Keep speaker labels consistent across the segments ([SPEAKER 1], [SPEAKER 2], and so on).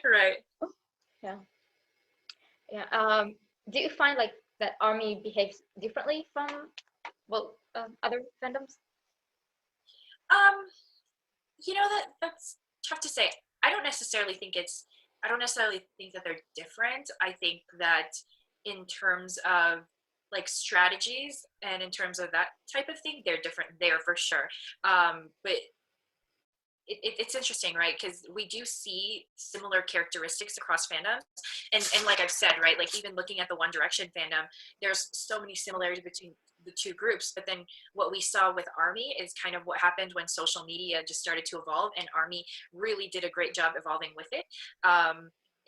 [SPEAKER 1] Right.
[SPEAKER 2] Yeah. Yeah. Do you find like that Army behaves differently from other fandoms?
[SPEAKER 1] Um, that's tough to say. I don't necessarily think it's I don't necessarily think that they're different. I think that in terms of like strategies and in terms of that type of thing, they're different there for sure. But it's interesting, right? Because we do see similar characteristics across fandoms, and like I've said, right, like even looking at the One Direction fandom, there's so many similarities between the two groups. But then what we saw with Army is kind of what happened when social media just started to evolve, and Army really did a great job evolving with it.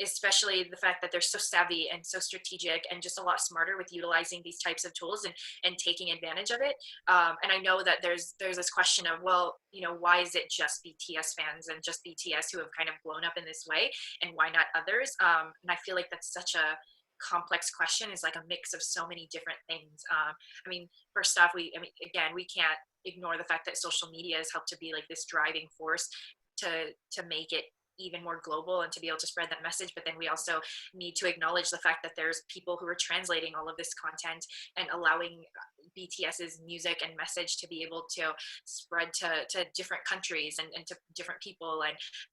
[SPEAKER 1] Especially the fact that they're so savvy and so strategic and just a lot smarter with utilizing these types of tools and taking advantage of it. And I know that there's this question of, well, why is it just BTS fans and just BTS who have kind of blown up in this way, and why not others? And I feel like that's such a complex question. Is like a mix of so many different things. I mean, first off, again, we can't ignore the fact that social media has helped to be like this driving force to make it even more global and to be able to spread that message. But then we also need to acknowledge the fact that there's people who are translating all of this content and allowing BTS's music and message to be able to spread to different countries and to different people.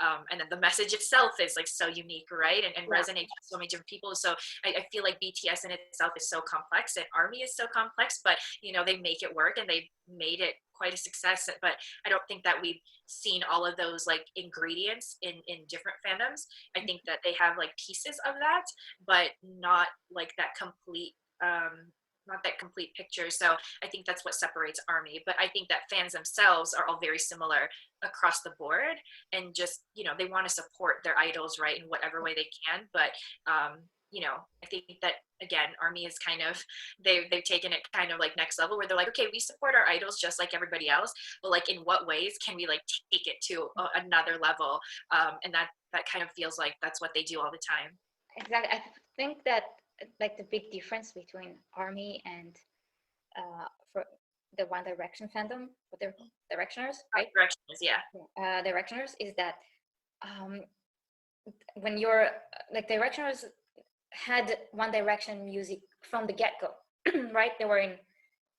[SPEAKER 1] And then the message itself is like so unique, right? And
[SPEAKER 2] Yeah.
[SPEAKER 1] resonates with so many different people. So I feel like BTS in itself is so complex, and Army is so complex, but they make it work, and they've made it quite a success. But I don't think that we've seen all of those like ingredients in different fandoms. I think that they have like pieces of that, but not like that complete not that complete picture. So I think that's what separates Army. But I think that fans themselves are all very similar across the board, and just they want to support their idols, right, in whatever way they can. But I think that again, Army is kind of they've taken it kind of like next level, where they're like, okay, we support our idols just like everybody else, but like in what ways can we like take it to another level? And that kind of feels like that's what they do all the time.
[SPEAKER 2] Exactly. I think that like the big difference between Army and for the One Direction fandom, for the Directioners, right?
[SPEAKER 1] Directions, yeah.
[SPEAKER 2] Directioners is that um, when you're like Directioners had One Direction music from the get go, right? They were in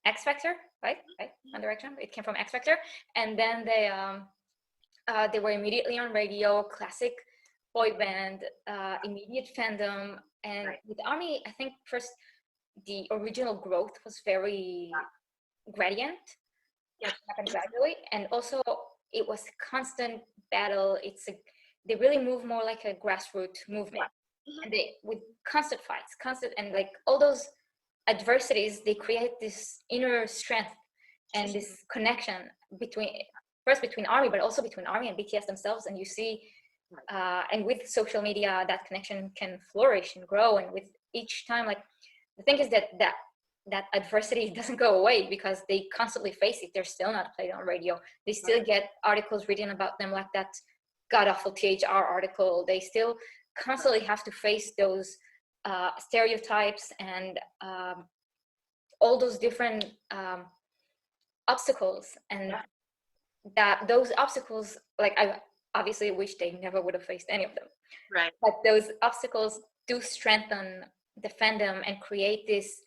[SPEAKER 2] X Factor, right? Right. One Direction. It came from X Factor, and then they were immediately on radio, classic boy band, immediate fandom. And
[SPEAKER 1] Right.
[SPEAKER 2] with Army, I think first the original growth was very gradient,
[SPEAKER 1] Yeah.
[SPEAKER 2] like happened gradually, and also it was constant battle. They really move more like a grassroots movement,
[SPEAKER 1] Mhm.
[SPEAKER 2] and they with constant fights, constant, and like all those adversities, they create this inner strength and this connection between between Army, but also between Army and BTS themselves. And you see, and with social media, that connection can flourish and grow. And with each time, like the thing is that adversity doesn't go away because they constantly face it. They're still not played on radio. They still get articles written about them, like that god awful THR article. They still constantly have to face those stereotypes and all those different obstacles, and that those obstacles, like I obviously wish they never would have faced any of them,
[SPEAKER 1] Right.
[SPEAKER 2] but those obstacles do strengthen the fandom and create this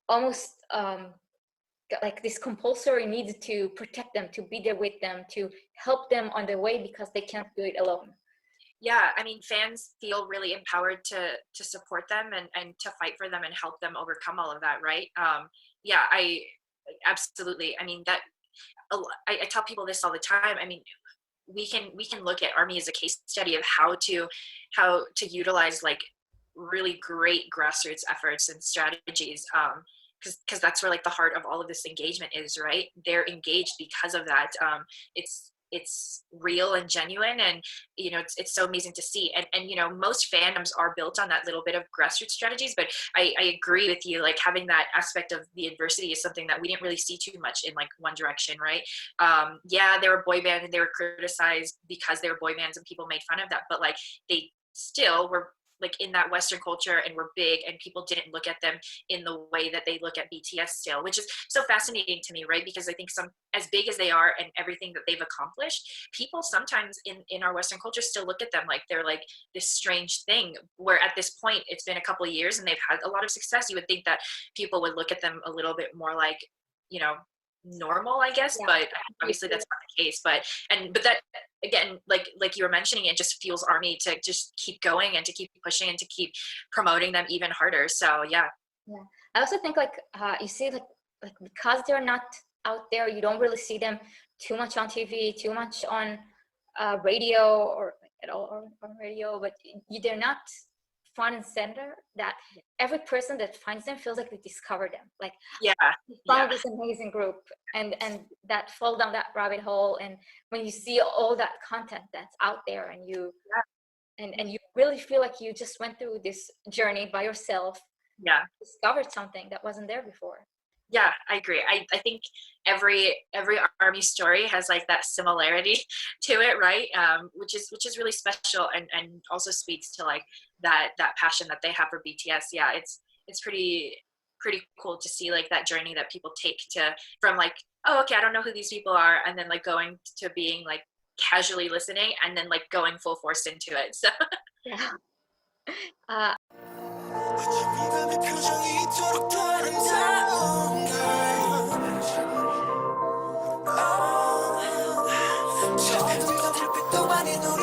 [SPEAKER 2] almost like this compulsory need to protect them, to be there with them, to help them on their way because they can't do it alone.
[SPEAKER 1] Yeah, I mean, fans feel really empowered to support them and to fight for them and help them overcome all of that, right? Yeah, I absolutely. I mean, I tell people this all the time. I mean, we can look at Army as a case study of how to utilize like really great grassroots efforts and strategies. Because that's where like the heart of all of this engagement is, right? They're engaged because of that. It's real and genuine, and it's so amazing to see. And most fandoms are built on that little bit of grassroots strategies. But I agree with you, like having that aspect of the adversity is something that we didn't really see too much in like One Direction, right? Yeah, they were boy band and they were criticized because they were boy bands and people made fun of that, but like they still were like in that Western culture and were big, and people didn't look at them in the way that they look at BTS still, which is so fascinating to me, right? Because I think some, as big as they are and everything that they've accomplished, people sometimes in our Western culture still look at them like they're like this strange thing, where at this point it's been a couple of years and they've had a lot of success. You would think that people would look at them a little bit more like, you know, normal, I guess,
[SPEAKER 2] Yeah.
[SPEAKER 1] but obviously that's not the case. But that, again, like you were mentioning, it just fuels Army to just keep going and to keep pushing and to keep promoting them even harder. So yeah.
[SPEAKER 2] I also think like you see like because they're not out there, you don't really see them too much on TV, too much on radio, or at all on radio, but they're not front and center, that every person that finds them feels like they discovered them, like
[SPEAKER 1] Yeah.
[SPEAKER 2] found this amazing group, and that fall down that rabbit hole. And when you see all that content that's out there, and you and you really feel like you just went through this journey by yourself,
[SPEAKER 1] Yeah.
[SPEAKER 2] discovered something that wasn't there before.
[SPEAKER 1] Yeah, I agree. I think every Army story has like that similarity to it, right? Which is really special, and also speaks to like that passion that they have for BTS. Yeah, it's pretty cool to see like that journey that people take to, from like, oh, okay, I don't know who these people are, and then like going to being like casually listening, and then like going full force into it. So
[SPEAKER 2] Yeah. uh,
[SPEAKER 3] 미감의 표정이 이토록 아름다운 걸 처음 본 불빛도 많이 눈